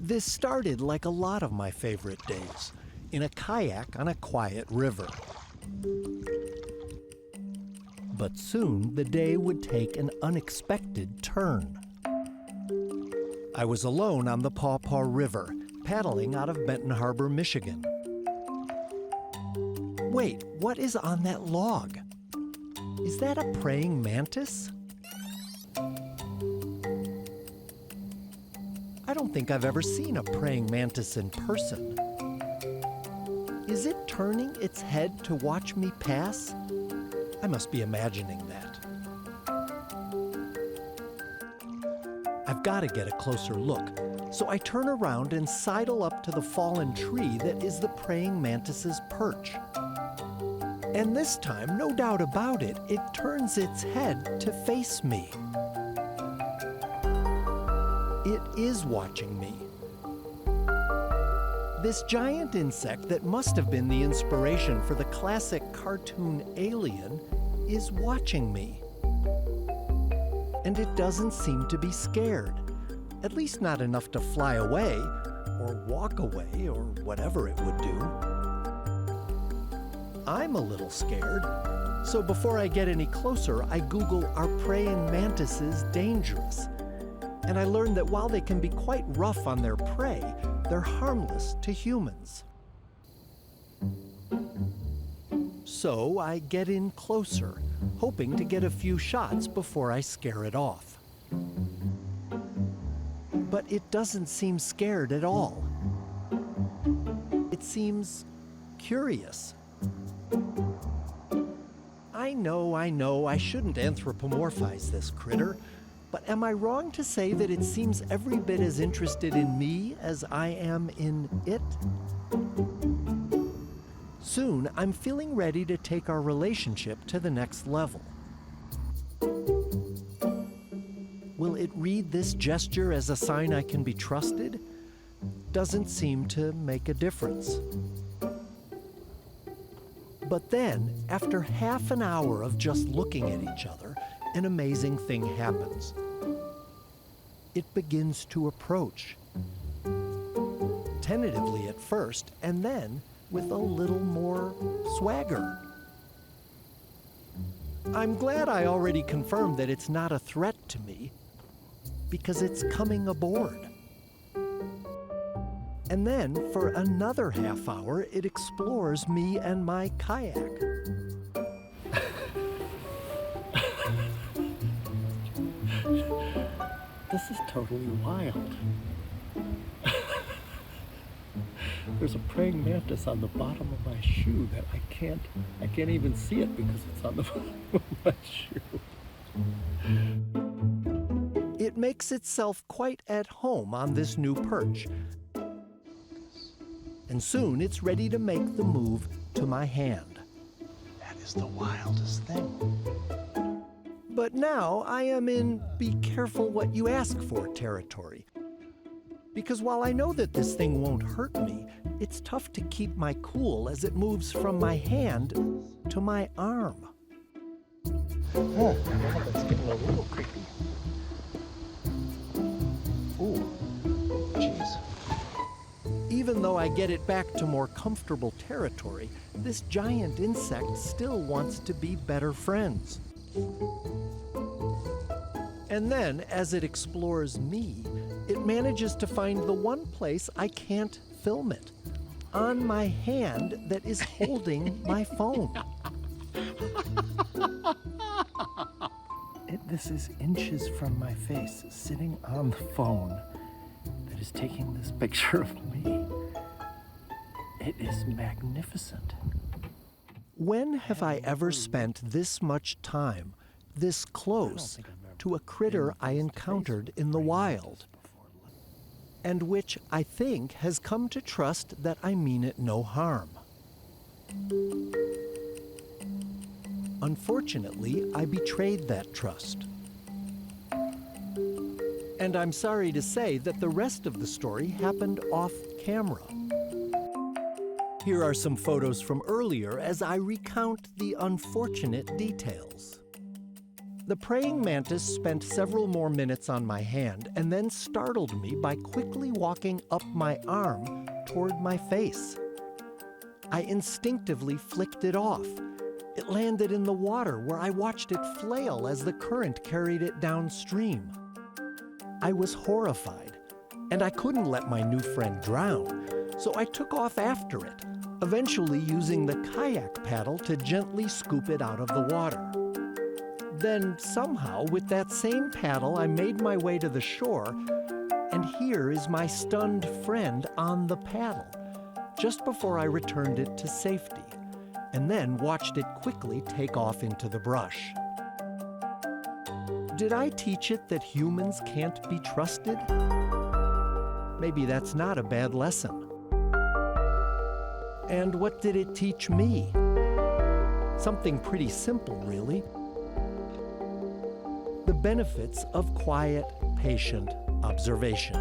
This started like a lot of my favorite days, in a kayak on a quiet river. But soon the day would take an unexpected turn. I was alone on the Paw Paw River, paddling out of Benton Harbor, Michigan. Wait, what is on that log? Is that a praying mantis? I don't think I've ever seen a praying mantis in person. Is it turning its head to watch me pass? I must be imagining that. I've got to get a closer look, so I turn around and sidle up to the fallen tree that is the praying mantis's perch. And this time, no doubt about it, it turns its head to face me. It is watching me. This giant insect that must have been the inspiration for the classic cartoon Alien is watching me. And it doesn't seem to be scared, at least not enough to fly away, or walk away, or whatever it would do. I'm a little scared, so before I get any closer, I Google, "Are praying mantises dangerous?" And I learned that while they can be quite rough on their prey, they're harmless to humans. So I get in closer, hoping to get a few shots before I scare it off. But it doesn't seem scared at all. It seems curious. I know, I shouldn't anthropomorphize this critter, but am I wrong to say that it seems every bit as interested in me as I am in it? Soon, I'm feeling ready to take our relationship to the next level. Will it read this gesture as a sign I can be trusted? Doesn't seem to make a difference. But then, after half an hour of just looking at each other, an amazing thing happens. It begins to approach. Tentatively at first, and then with a little more swagger. I'm glad I already confirmed that it's not a threat to me, because it's coming aboard. And then, for another half hour, it explores me and my kayak. This is totally wild. There's a praying mantis on the bottom of my shoe that I can't even see it because it's on the bottom of my shoe. It makes itself quite at home on this new perch. And soon it's ready to make the move to my hand. That is the wildest thing. But now I am in be careful what you ask for territory. Because while I know that this thing won't hurt me, it's tough to keep my cool as it moves from my hand to my arm. Oh, now that's getting a little creepy. Ooh, jeez. Even though I get it back to more comfortable territory, this giant insect still wants to be better friends. And then, as it explores me, it manages to find the one place I can't film it, on my hand that is holding my phone. This is inches from my face, sitting on the phone that is taking this picture of me. It is magnificent. When have I ever spent this much time, this close, to a critter I encountered in the wild, and which I think has come to trust that I mean it no harm? Unfortunately, I betrayed that trust. And I'm sorry to say that the rest of the story happened off camera. Here are some photos from earlier as I recount the unfortunate details. The praying mantis spent several more minutes on my hand and then startled me by quickly walking up my arm toward my face. I instinctively flicked it off. It landed in the water where I watched it flail as the current carried it downstream. I was horrified, and I couldn't let my new friend drown, so I took off after it, eventually using the kayak paddle to gently scoop it out of the water. Then somehow, with that same paddle, I made my way to the shore, and here is my stunned friend on the paddle, just before I returned it to safety, and then watched it quickly take off into the brush. Did I teach it that humans can't be trusted? Maybe that's not a bad lesson. And what did it teach me? Something pretty simple, really. The benefits of quiet, patient observation.